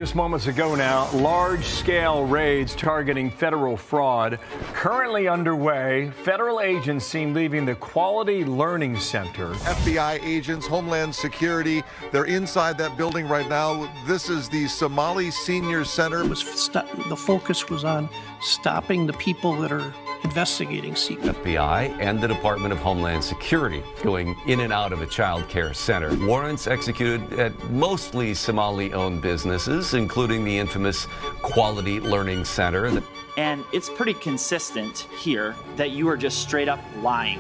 Just moments ago now, large-scale raids targeting federal fraud currently underway. Federal agents seen leaving the Quality Learning Center. FBI agents, Homeland Security, they're inside that building right now. This is the Somali Senior Center. The focus was on stopping the people that are investigating secret. FBI and the Department of Homeland Security going in and out of a child care center. Warrants executed at mostly Somali-owned businesses, including the infamous Quality Learning Center. And it's pretty consistent here that you are just straight up lying.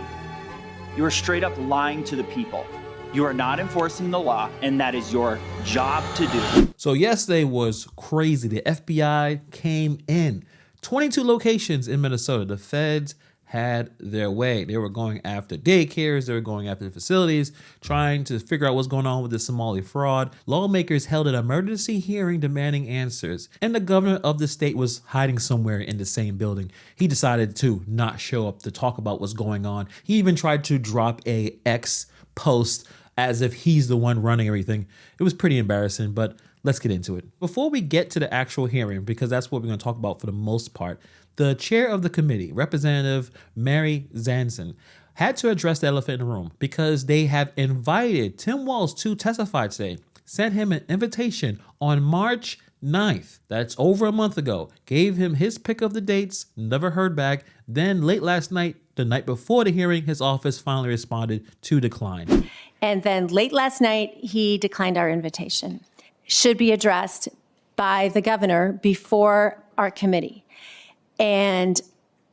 You are straight up lying to the people. You are not enforcing the law, and that is your job to do. So yesterday was crazy. The FBI came in. 22 locations in Minnesota. The feds had their way. They were going after daycares. They were going after the facilities, trying to figure out what's going on with the Somali fraud. Lawmakers held an emergency hearing demanding answers. And the governor of the state was hiding somewhere in the same building. He decided to not show up to talk about what's going on. He even tried to drop a X post as if he's the one running everything. It was pretty embarrassing, but let's get into it. Before we get to the actual hearing, because that's what we're going to talk about for the most part, the chair of the committee, Representative Mary Zanson, had to address the elephant in the room because they have invited Tim Walz to testify today, sent him an invitation on March 9th. That's over a month ago. Gave him his pick of the dates, never heard back. Then late last night, the night before the hearing, his office finally responded to decline. And then late last night, he declined our invitation. Should be addressed by the governor before our committee. And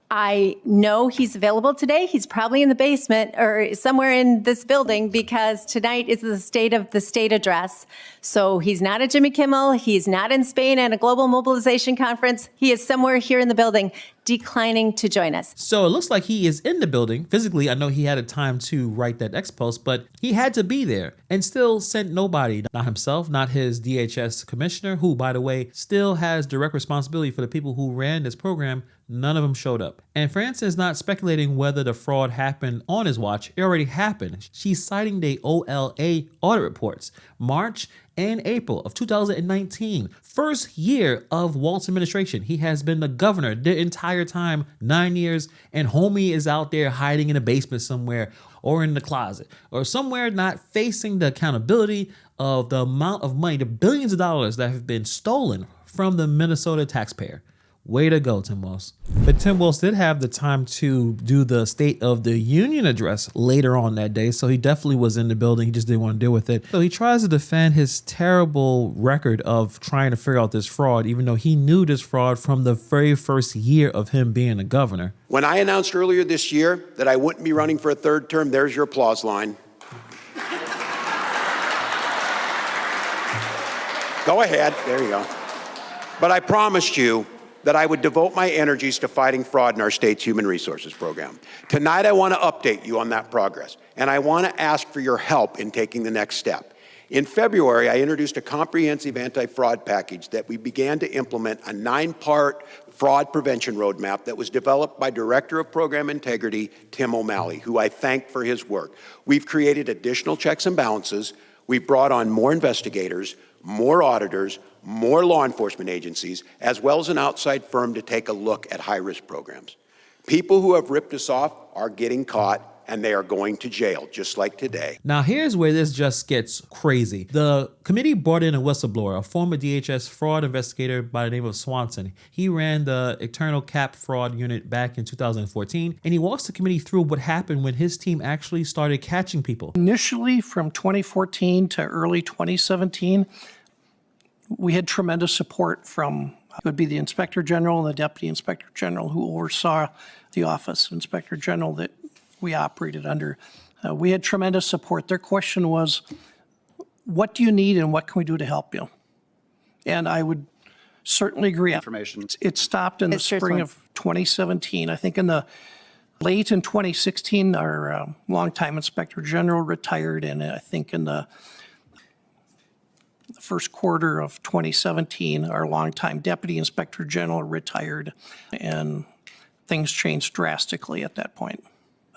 I know he's available today. He's probably in the basement or somewhere in this building because tonight is the State of the State address. So he's not at Jimmy Kimmel. He's not in Spain at a global mobilization conference. He is somewhere here in the building declining to join us. So it looks like he is in the building. Physically, I know he had a time to write that X post, but he had to be there and still sent nobody. Not himself, not his DHS commissioner, who, by the way, still has direct responsibility for the people who ran this program. None of them showed up. And Francis is not speculating whether the fraud happened on his watch. It already happened. She's citing the OLA audit reports, March and April of 2019. First year of Walz administration. He has been the governor the entire time, 9 years, and homie is out there hiding in a basement somewhere or in the closet or somewhere not facing the accountability of the amount of money, the billions of dollars that have been stolen from the Minnesota taxpayer. Way to go, Tim Walz. But Tim Walz did have the time to do the State of the Union address later on that day, so he definitely was in the building. He just didn't want to deal with it. So he tries to defend his terrible record of trying to figure out this fraud, even though he knew this fraud from the very first year of him being a governor. When I announced earlier this year that I wouldn't be running for a third term, there's your applause line. Go ahead, there you go. But I promised you that I would devote my energies to fighting fraud in our state's human resources program. Tonight, I want to update you on that progress, and I want to ask for your help in taking the next step. In February, I introduced a comprehensive anti-fraud package that we began to implement a 9-part fraud prevention roadmap that was developed by Director of Program Integrity, Tim O'Malley, who I thank for his work. We've created additional checks and balances. We've brought on more investigators, more auditors, more law enforcement agencies, as well as an outside firm to take a look at high-risk programs. People who have ripped us off are getting caught, and they are going to jail, just like today. Now, here's where this just gets crazy. The committee brought in a whistleblower, a former DHS fraud investigator by the name of Swanson. He ran the Internal Cap Fraud Unit back in 2014, and he walks the committee through what happened when his team actually started catching people. Initially, from 2014 to early 2017, we had tremendous support from, it would be the Inspector General and the Deputy Inspector General who oversaw the Office of Inspector General that we operated under. We had tremendous support. Their question was, what do you need and what can we do to help you? And I would certainly agree. Information. It stopped in the spring of 2017. I think in the late in 2016, our longtime Inspector General retired, and I think in the first quarter of 2017, our longtime Deputy Inspector General retired, and things changed drastically at that point.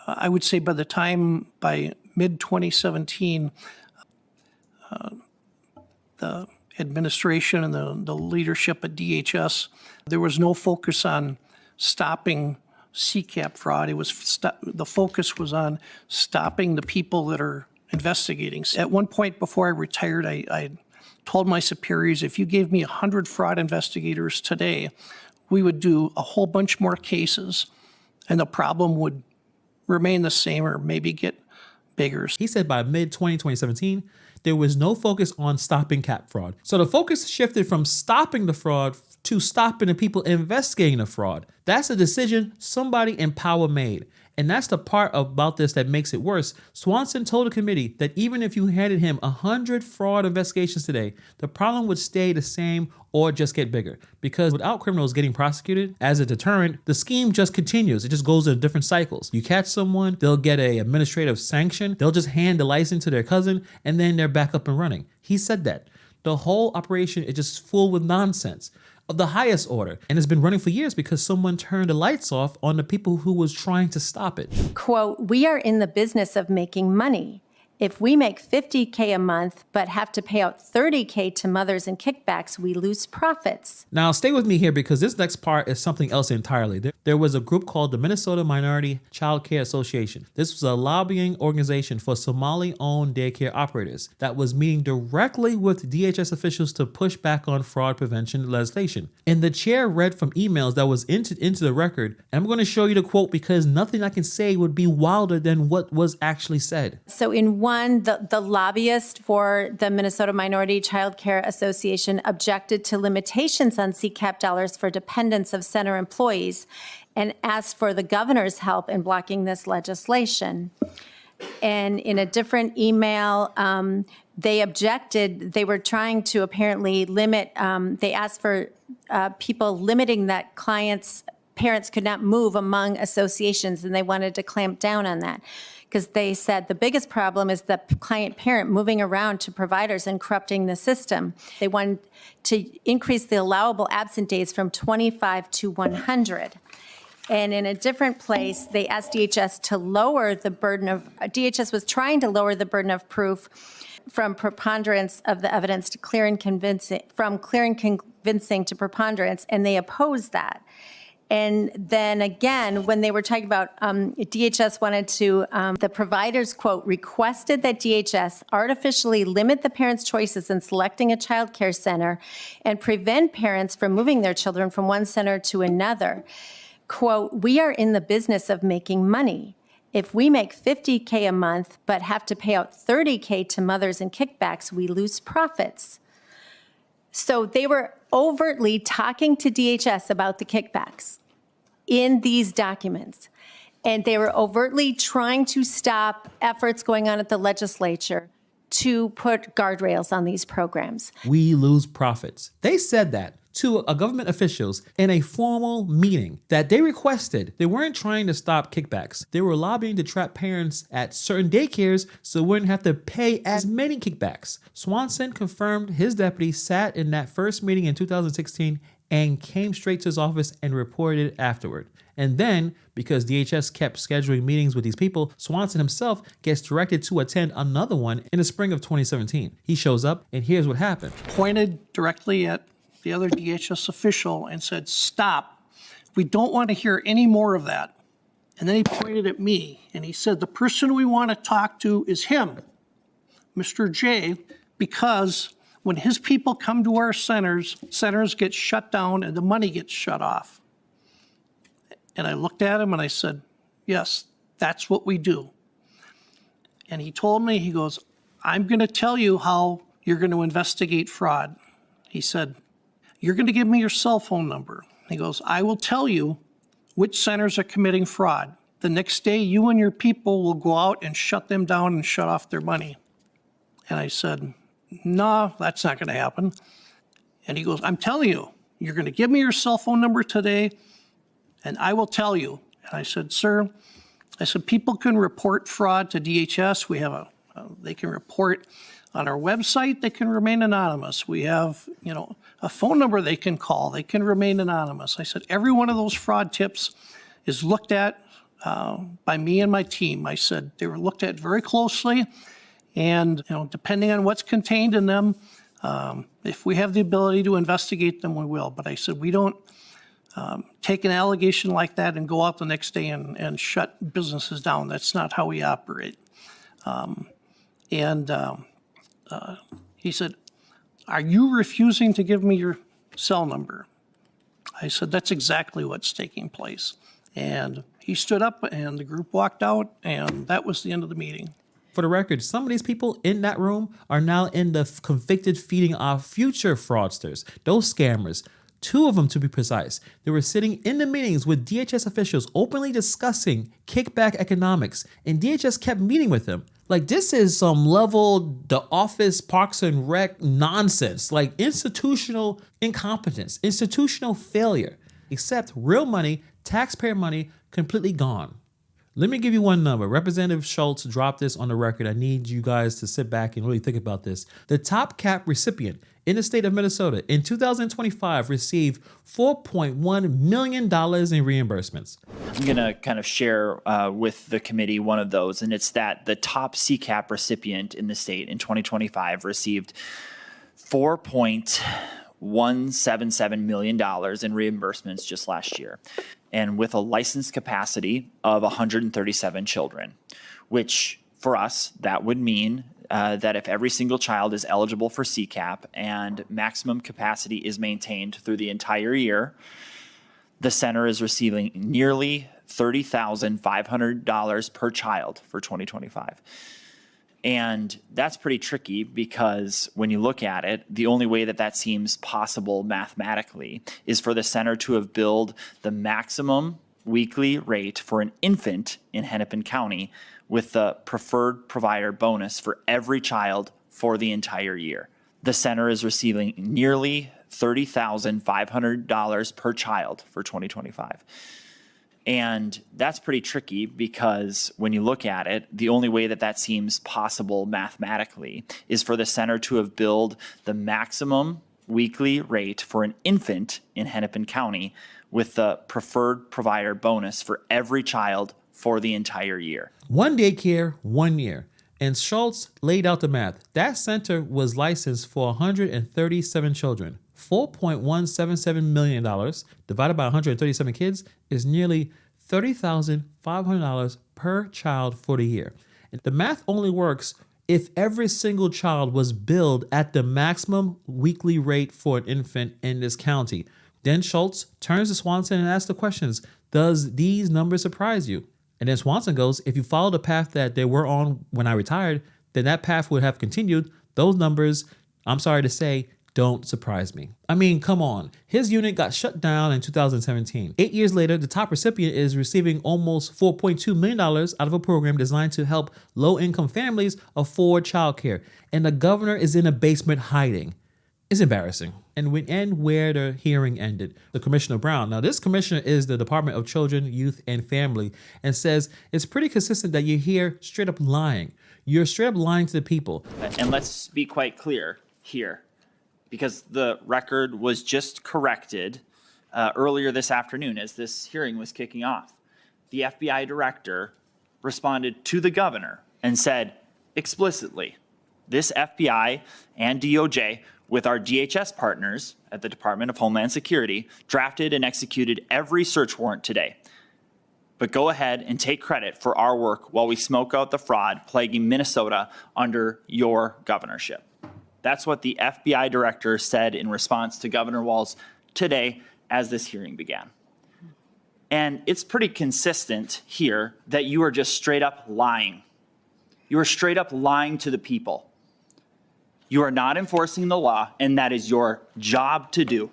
I would say by mid-2017, the administration and the leadership at DHS, there was no focus on stopping CCAP fraud. It was the focus was on stopping the people that are investigating. At one point before I retired, I told my superiors, if you gave me 100 fraud investigators today, we would do a whole bunch more cases, and the problem would remain the same or maybe get bigger. He said by mid-2017, there was no focus on stopping CAP fraud. So the focus shifted from stopping the fraud to stopping the people investigating the fraud. That's a decision somebody in power made. And that's the part about this that makes it worse. Swanson told the committee that even if you handed him 100 fraud investigations today, the problem would stay the same or just get bigger. Because without criminals getting prosecuted as a deterrent, the scheme just continues. It just goes in different cycles. You catch someone, they'll get an administrative sanction, they'll just hand the license to their cousin, and then they're back up and running. He said that. The whole operation is just full with nonsense of the highest order, and it's been running for years because someone turned the lights off on the people who was trying to stop it. Quote, we are in the business of making money. If we make $50K a month but have to pay out $30K to mothers in kickbacks, we lose profits. Now stay with me here because this next part is something else entirely. There was a group called the Minnesota Minority Childcare Association. This was a lobbying organization for Somali-owned daycare operators that was meeting directly with DHS officials to push back on fraud prevention legislation. And the chair read from emails that was into the record. I'm going to show you the quote because nothing I can say would be wilder than what was actually said. So in one, the lobbyist for the Minnesota Minority Childcare Association objected to limitations on CCAP dollars for dependents of center employees and asked for the governor's help in blocking this legislation. And in a different email, they objected. They were trying to apparently limit, they asked for people limiting that parents could not move among associations, and they wanted to clamp down on that. Because they said the biggest problem is the client parent moving around to providers and corrupting the system. They wanted to increase the allowable absent days from 25 to 100. And in a different place, they asked DHS to lower the burden of, DHS was trying to lower the burden of proof from preponderance of the evidence to clear and convincing, from clear and convincing to preponderance, and they opposed that. And then again, when they were talking about DHS wanted to, the providers, quote, requested that DHS artificially limit the parents' choices in selecting a child care center and prevent parents from moving their children from one center to another. Quote, we are in the business of making money. If we make $50K a month but have to pay out $30K to mothers in kickbacks, we lose profits. So they were overtly talking to DHS about the kickbacks in these documents. And they were overtly trying to stop efforts going on at the legislature to put guardrails on these programs. We lose profits. They said that to government officials in a formal meeting that they requested. They weren't trying to stop kickbacks. They were lobbying to trap parents at certain daycares so they wouldn't have to pay as many kickbacks. Swanson confirmed his deputy sat in that first meeting in 2016 and came straight to his office and reported it afterward. And then, because DHS kept scheduling meetings with these people, Swanson himself gets directed to attend another one in the spring of 2017. He shows up, and here's what happened. Pointed directly at the other DHS official and said, stop. We don't want to hear any more of that. And then he pointed at me, and he said, the person we want to talk to is him, Mr. J, because when his people come to our centers get shut down and the money gets shut off. And I looked at him and I said, yes, that's what we do. And he told me, he goes, I'm going to tell you how you're going to investigate fraud. He said, you're going to give me your cell phone number. He goes, I will tell you which centers are committing fraud. The next day, you and your people will go out and shut them down and shut off their money. And I said, no, that's not going to happen. And he goes, I'm telling you, you're going to give me your cell phone number today, and I will tell you. And I said, sir, people can report fraud to DHS. We have they can report on our website. They can remain anonymous. We have, a phone number they can call. They can remain anonymous. I said, every one of those fraud tips is looked at by me and my team. I said they were looked at very closely. And, depending on what's contained in them, If we have the ability to investigate them, we will. But I said, we don't take an allegation like that and go out the next day and shut businesses down. That's not how we operate. He said, are you refusing to give me your cell number? I said, that's exactly what's taking place. And he stood up and the group walked out, and that was the end of the meeting. For the record, some of these people in that room are now in the convicted feeding off future fraudsters, those scammers. 2 of them, to be precise. They were sitting in the meetings with DHS officials openly discussing kickback economics, and DHS kept meeting with them. Like, this is some level The Office, Parks and Rec nonsense, like institutional incompetence, institutional failure, except real money, taxpayer money, completely gone. Let me give you one number. Representative Schultz dropped this on the record. I need you guys to sit back and really think about this. The top cap recipient in the state of Minnesota in 2025 received $4.1 million in reimbursements. I'm going to kind of share with the committee one of those, and it's that the top CCAP recipient in the state in 2025 received $4.177 million in reimbursements just last year, and with a licensed capacity of 137 children, which for us, that would mean that if every single child is eligible for CCAP and maximum capacity is maintained through the entire year, the center is receiving nearly $30,500 per child for 2025. And that's pretty tricky because when you look at it, the only way that that seems possible mathematically is for the center to have billed the maximum weekly rate for an infant in Hennepin County with the preferred provider bonus for every child for the entire year. The center is receiving nearly $30,500 per child for 2025. And that's pretty tricky because when you look at it, the only way that that seems possible mathematically is for the center to have billed the maximum weekly rate for an infant in Hennepin County with the preferred provider bonus for every child for the entire year. 1 daycare, 1 year. And Schultz laid out the math. That center was licensed for 137 children. $4.177 million divided by 137 kids is nearly $30,500 per child for the year. And the math only works if every single child was billed at the maximum weekly rate for an infant in this county. Then Schultz turns to Swanson and asks the questions, does these numbers surprise you? And then Swanson goes, if you follow the path that they were on when I retired, then that path would have continued. Those numbers, I'm sorry to say, don't surprise me. I mean, come on. His unit got shut down in 2017. 8 years later, the top recipient is receiving almost $4.2 million out of a program designed to help low-income families afford childcare. And the governor is in a basement hiding. It's embarrassing. And we end where the hearing ended. The Commissioner Brown. Now, this commissioner is the Department of Children, Youth, and Family, and says it's pretty consistent that you're here straight up lying. You're straight up lying to the people. And let's be quite clear here, because the record was just corrected earlier this afternoon as this hearing was kicking off. The FBI director responded to the governor and said explicitly, this FBI and DOJ, with our DHS partners at the Department of Homeland Security, drafted and executed every search warrant today. But go ahead and take credit for our work while we smoke out the fraud plaguing Minnesota under your governorship. That's what the FBI director said in response to Governor Walz today as this hearing began. And it's pretty consistent here that you are just straight up lying. You are straight up lying to the people. You are not enforcing the law, and that is your job to do.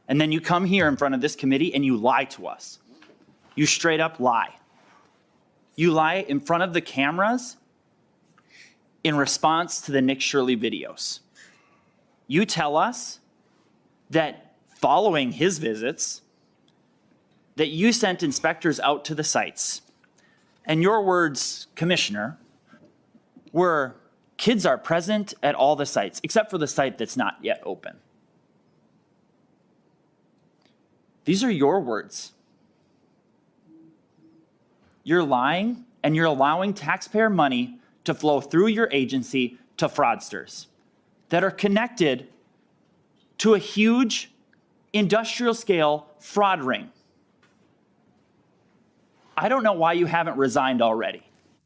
And then you come here in front of this committee and you lie to us. You straight up lie. You lie in front of the cameras in response to the Nick Shirley videos. You tell us that following his visits, that you sent inspectors out to the sites. And your words, Commissioner, were kids are present at all the sites, except for the site that's not yet open. These are your words. You're lying, and you're allowing taxpayer money to flow through your agency to fraudsters. that are connected to a huge industrial scale fraud ring. I don't know why you haven't resigned already.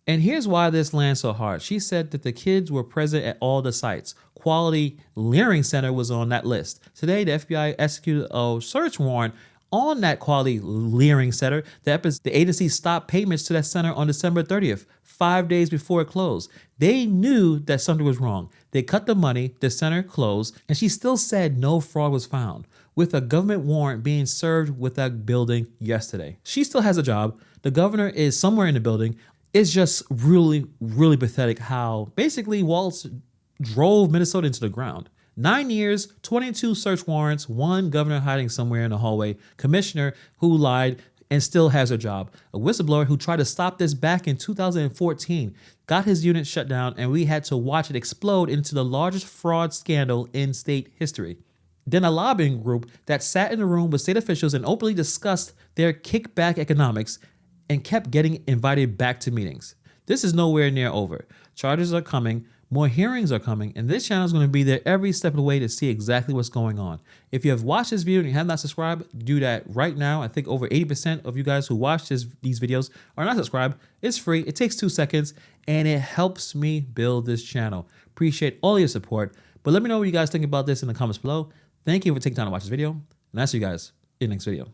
And here's why this lands so hard. She said that the kids were present at all the sites. Quality Learning Center was on that list. Today, the FBI executed a search warrant on that Quality Learning Center. The agency stopped payments to that center on December 30th, 5 days before it closed. They knew that something was wrong. They cut the money, the center closed, and she still said no fraud was found, with a government warrant being served with that building yesterday. She still has a job. The governor is somewhere in the building. It's just really, really pathetic how basically Walz drove Minnesota into the ground. 9 years, 22 search warrants, one governor hiding somewhere in the hallway, commissioner who lied and still has her job, a whistleblower who tried to stop this back in 2014, got his unit shut down, and we had to watch it explode into the largest fraud scandal in state history. Then a lobbying group that sat in the room with state officials and openly discussed their kickback economics and kept getting invited back to meetings. This is nowhere near over. Charges are coming, more hearings are coming, and this channel is going to be there every step of the way to see exactly what's going on. If you have watched this video and you have not subscribed, do that right now. I think over 80% of you guys who watch these videos are not subscribed. It's free, it takes 2 seconds, and it helps me build this channel. Appreciate all your support, but let me know what you guys think about this in the comments below. Thank you for taking time to watch this video, and I'll see you guys in the next video.